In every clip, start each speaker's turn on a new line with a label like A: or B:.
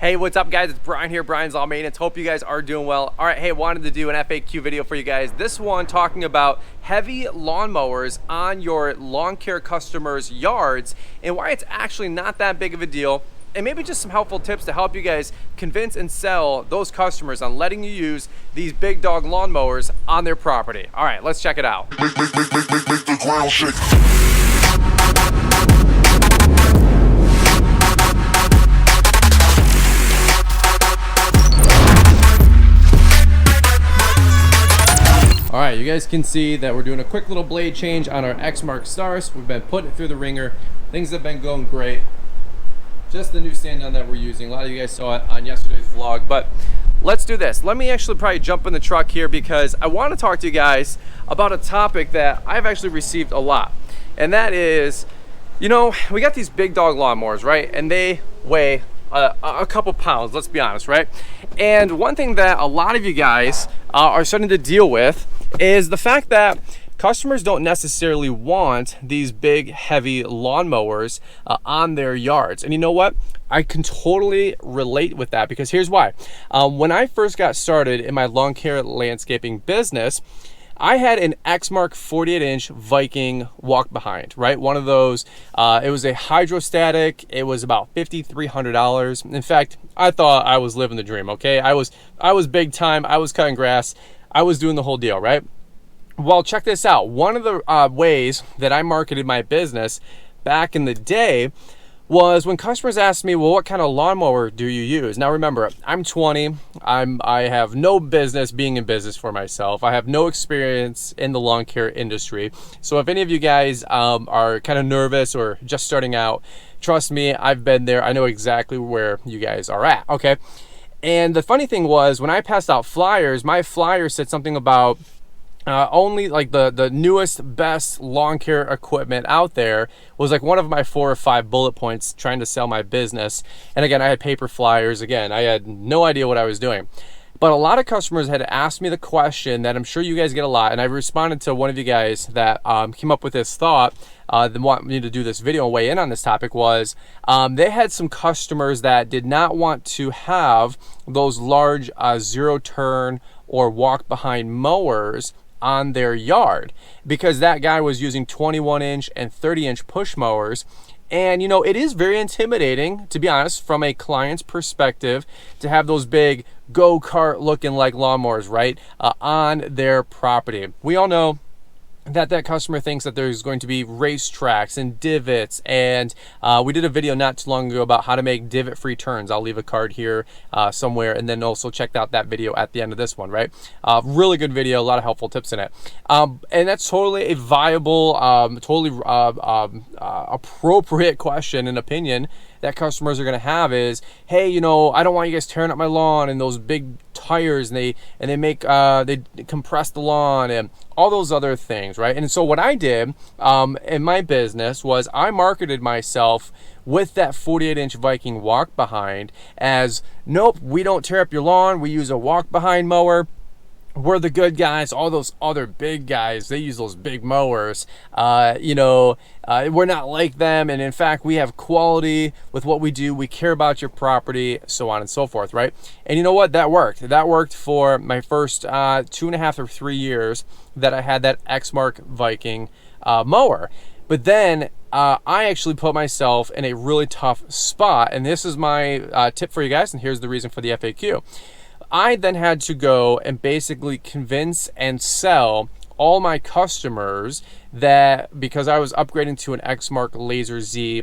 A: Hey, what's up guys? It's Brian here, Brian's Lawn Maintenance. Hope you guys are doing well. All right, hey, wanted to do an FAQ video for you guys. This one talking about heavy lawnmowers on your lawn care customers' yards and why it's actually not that big of a deal, and maybe just some helpful tips to help you guys convince and sell those customers on letting you use these big dog lawnmowers on their property. All right, let's check it out.
B: Make the ground shake.
A: All right, you guys can see that we're doing a quick little blade change on our Exmark Stars. We've been putting it through the ringer. Things have been going great. Just the new stand down that we're using. A lot of you guys saw it on yesterday's vlog, but let's do this. Let me actually probably jump in the truck here because I want to talk to you guys about a topic that I've actually received a lot. And that is, you know, we got these big dog lawnmowers, right? And they weigh a couple pounds, let's be honest, right? And one thing that a lot of you guys are starting to deal with is the fact that customers don't necessarily want these big, heavy lawnmowers on their yards. And you know what? I can totally relate with that because here's why. When I first got started in my lawn care landscaping business, I had an Exmark 48-inch Viking walk behind, right? One of those, it was a hydrostatic. It was about $5,300. In fact, I thought I was living the dream, okay? I was big time. I was cutting grass. I was doing the whole deal, right? Well, check this out. One of the ways that I marketed my business back in the day was when customers asked me, well, what kind of lawnmower do you use? Now remember, I'm 20. I have no business being in business for myself. I have no experience in the lawn care industry. So if any of you guys are kind of nervous or just starting out, trust me, I've been there. I know exactly where you guys are at, okay? And the funny thing was when I passed out flyers, my flyer said something about only like the newest, best lawn care equipment out there was like one of my 4 or 5 bullet points trying to sell my business. And again, I had paper flyers. Again, I had no idea what I was doing. But a lot of customers had asked me the question that I'm sure you guys get a lot, and I responded to one of you guys that came up with this thought that want me to do this video and weigh in on this topic was they had some customers that did not want to have those large zero turn or walk behind mowers on their yard because that guy was using 21-inch and 30-inch push mowers. And you know, it is very intimidating, to be honest, from a client's perspective to have those big go-kart looking like lawnmowers, right, on their property. We all know that customer thinks that there's going to be racetracks and divots, and we did a video not too long ago about how to make divot-free turns. I'll leave a card here somewhere, and then also check out that video at the end of this one, right? Really good video, a lot of helpful tips in it. And that's totally a viable, totally appropriate question and opinion that customers are going to have is, hey, you know, I don't want you guys tearing up my lawn and those big tires, and they make they compress the lawn and all those other things, right? And so what I did in my business was I marketed myself with that 48-inch Viking walk behind as, nope, we don't tear up your lawn, we use a walk behind mower. We're the good guys. All those other big guys, they use those big mowers. You know, we're not like them. And in fact, we have quality with what we do. We care about your property, so on and so forth, right? And you know what? That worked. That worked for my first 2.5 or 3 years that I had that Exmark Viking mower. But then I actually put myself in a really tough spot. And this is my tip for you guys. And here's the reason for the FAQ. I then had to go and basically convince and sell all my customers that because I was upgrading to an Exmark Laser Z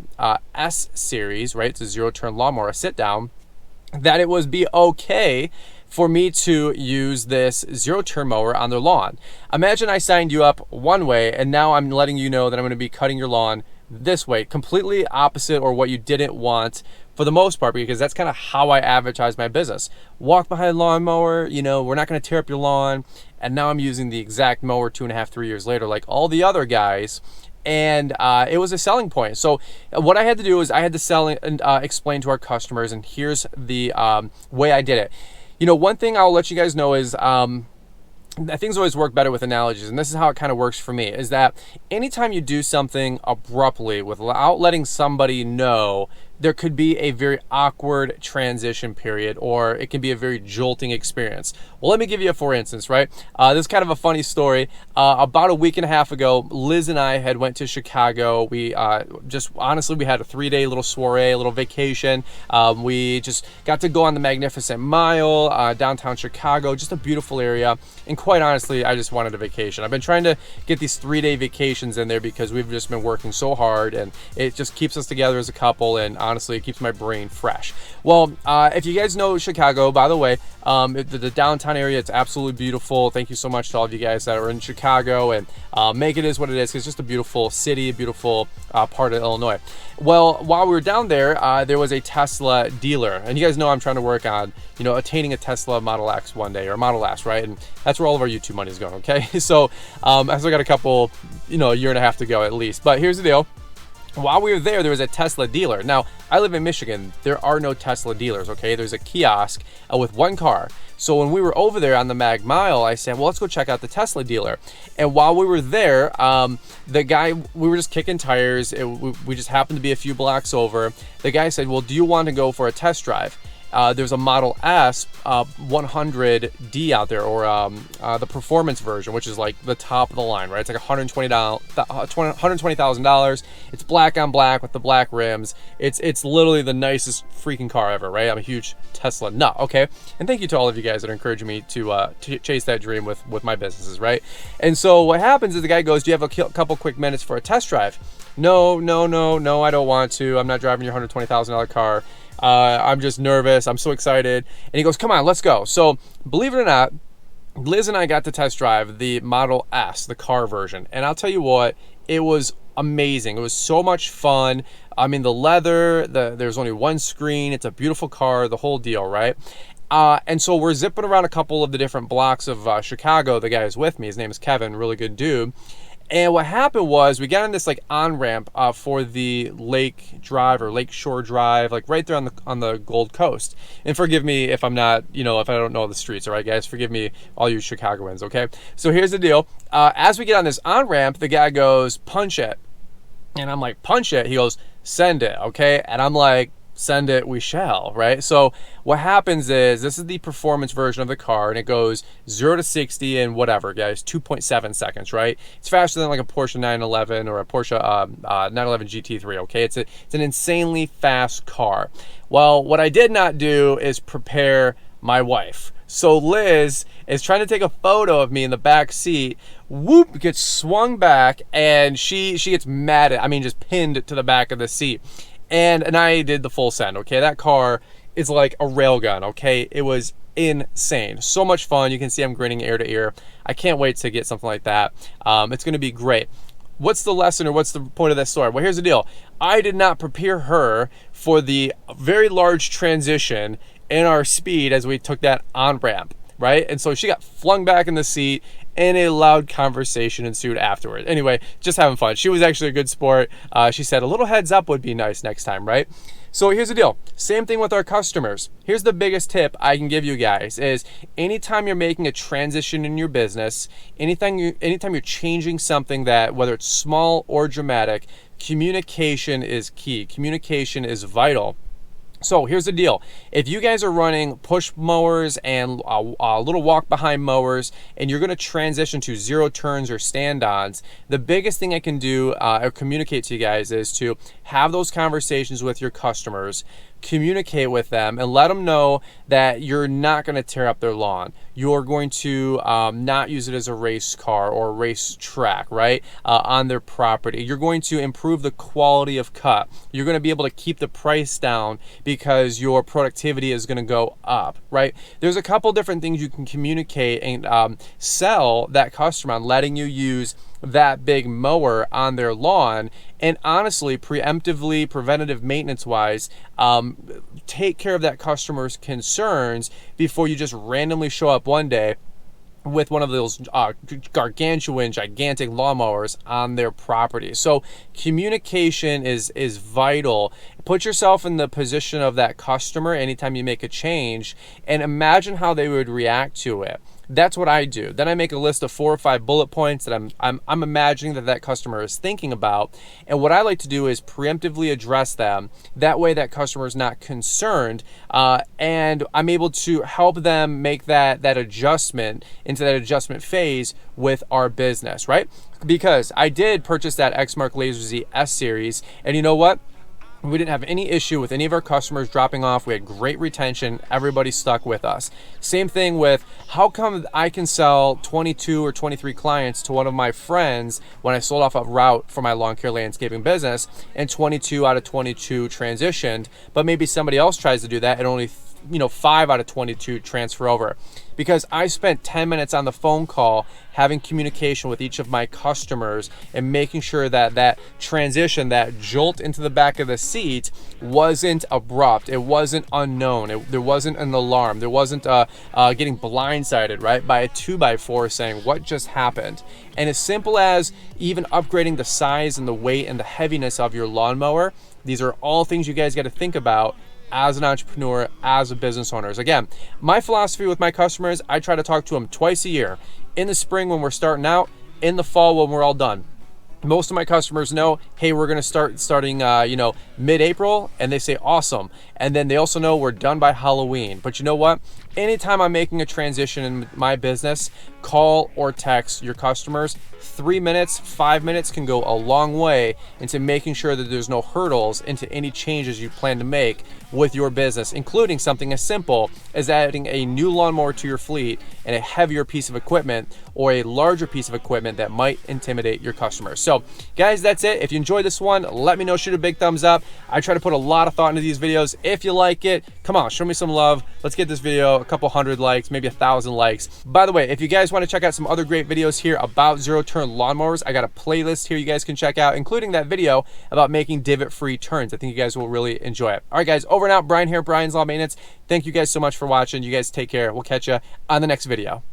A: S series, right? It's a zero-turn lawnmower, a sit-down, that it was be okay for me to use this zero-turn mower on their lawn. Imagine I signed you up one way, and now I'm letting you know that I'm going to be cutting your lawn this way, completely opposite or what you didn't want for the most part, because that's kind of how I advertise my business. Walk behind lawnmower, you know, we're not going to tear up your lawn. And now I'm using the exact mower 2.5, 3 years later, like all the other guys. And it was a selling point. So what I had to do is I had to sell and explain to our customers, and here's the way I did it. You know, one thing I'll let you guys know is things always work better with analogies, and this is how it kind of works for me, is that anytime you do something abruptly without letting somebody know there could be a very awkward transition period, or it can be a very jolting experience. Well, let me give you a for instance, right? This is kind of a funny story. About a week and a half ago, Liz and I had went to Chicago. We just honestly, we had a 3-day little soiree, a little vacation. We just got to go on the Magnificent Mile, downtown Chicago, just a beautiful area. And quite honestly, I just wanted a vacation. I've been trying to get these 3-day vacations in there because we've just been working so hard, and it just keeps us together as a couple, and honestly, it keeps my brain fresh. Well, if you guys know Chicago, by the way, the downtown area, it's absolutely beautiful. Thank you so much to all of you guys that are in Chicago, and make it is what it is. It's just a beautiful city, a beautiful part of Illinois. Well, while we were down there, there was a Tesla dealer, and you guys know I'm trying to work on, attaining a Tesla Model X one day, or Model S, right? And that's where all of our YouTube money is going, okay? So I still got a couple, a year and a half to go at least. But here's the deal. While we were there, there was a Tesla dealer. Now, I live in Michigan. There are no Tesla dealers, okay? There's a kiosk with one car. So when we were over there on the Mag Mile, I said, well, let's go check out the Tesla dealer. And while we were there, the guy, we were just kicking tires. We just happened to be a few blocks over. The guy said, well, do you want to go for a test drive? There's a Model S 100D out there, or the performance version, which is like the top of the line, right? It's like $120,000. It's black on black with the black rims. It's literally the nicest freaking car ever, right? I'm a huge Tesla nut, okay? And thank you to all of you guys that are encouraging me to chase that dream with my businesses, right? And so what happens is the guy goes, do you have a couple quick minutes for a test drive? No, I don't want to. I'm not driving your $120,000 car. I'm just nervous. I'm so excited. And he goes, come on, let's go. So believe it or not, Liz and I got to test drive the Model S, the car version. And I'll tell you what, it was amazing. It was so much fun. I mean, the leather, there's only one screen. It's a beautiful car, the whole deal, right? And so we're zipping around a couple of the different blocks of Chicago. The guy is with me. His name is Kevin, really good dude. And what happened was we got on this like on-ramp for the Lake Drive or Lake Shore Drive, like right there on the Gold Coast. And forgive me if I'm not, if I don't know the streets, all right, guys? Forgive me, all you Chicagoans, okay? So here's the deal. As we get on this on-ramp, the guy goes, punch it. And I'm like, punch it? He goes, send it, okay? And I'm like, send it, we shall, right? So what happens is, this is the performance version of the car, and it goes 0 to 60 in whatever, guys, 2.7 seconds, right? It's faster than like a Porsche 911 or a Porsche 911 GT3, okay? It's an insanely fast car. Well, what I did not do is prepare my wife. So Liz is trying to take a photo of me in the back seat. Whoop, gets swung back, and she gets mad just pinned to the back of the seat. And I did the full send, okay? That car is like a railgun, okay? It was insane. So much fun. You can see I'm grinning ear to ear. I can't wait to get something like that. It's going to be great. What's the lesson, or what's the point of that story? Well, here's the deal. I did not prepare her for the very large transition in our speed as we took that on-ramp, right? And so she got flung back in the seat, and a loud conversation ensued afterward. Anyway, just having fun. She was actually a good sport. She said a little heads up would be nice next time, right? So here's the deal. Same thing with our customers. Here's the biggest tip I can give you guys is anytime you're making a transition in your business, anytime you're changing something that, whether it's small or dramatic, communication is key. Communication is vital. So here's the deal. If you guys are running push mowers and a little walk behind mowers, and you're going to transition to zero turns or stand-ons, the biggest thing I can do or communicate to you guys is to have those conversations with your customers, communicate with them, and let them know that you're not going to tear up their lawn. You're going to not use it as a race car or a race track, right, on their property. You're going to improve the quality of cut. You're going to be able to keep the price down because your productivity is going to go up, right? There's a couple different things you can communicate and sell that customer on, letting you use that big mower on their lawn. And honestly, preemptively, preventative maintenance wise, take care of that customer's concerns before you just randomly show up one day with one of those gargantuan, gigantic lawnmowers on their property. So communication is vital, put yourself in the position of that customer anytime you make a change and imagine how they would react to it. That's what I do. Then I make a list of 4 or 5 bullet points that I'm imagining that customer is thinking about. And what I like to do is preemptively address them. That way that customer is not concerned, and I'm able to help them make that adjustment into that adjustment phase with our business, right? Because I did purchase that Exmark Laser Z S series, and you know what? We didn't have any issue with any of our customers dropping off. We had great retention. Everybody stuck with us. Same thing with how come I can sell 22 or 23 clients to one of my friends when I sold off a route for my lawn care landscaping business, and 22 out of 22 transitioned, but maybe somebody else tries to do that and only 5 out of 22 transfer over. Because I spent 10 minutes on the phone call having communication with each of my customers and making sure that transition, that jolt into the back of the seat wasn't abrupt. It wasn't unknown. There wasn't an alarm. There wasn't getting blindsided, right, by a 2x4 saying, what just happened? And as simple as even upgrading the size and the weight and the heaviness of your lawnmower, these are all things you guys got to think about as an entrepreneur, as a business owner. Again, my philosophy with my customers, I try to talk to them twice a year. In the spring when we're starting out, in the fall when we're all done. Most of my customers know, hey, we're going to starting mid-April, and they say awesome. And then they also know we're done by Halloween. But you know what? Anytime I'm making a transition in my business, call or text your customers. 3 minutes, 5 minutes can go a long way into making sure that there's no hurdles into any changes you plan to make with your business, including something as simple as adding a new lawnmower to your fleet and a heavier piece of equipment or a larger piece of equipment that might intimidate your customers. So guys, that's it. If you enjoyed this one, let me know, shoot a big thumbs up. I try to put a lot of thought into these videos. If you like it, come on, show me some love. Let's get this video a couple hundred likes, maybe 1,000 likes. By the way, if you guys want to check out some other great videos here about zero-turn lawnmowers, I got a playlist here you guys can check out, including that video about making divot-free turns. I think you guys will really enjoy it. All right, guys, over and out. Brian here, Brian's Lawn Maintenance. Thank you guys so much for watching. You guys take care. We'll catch you on the next video.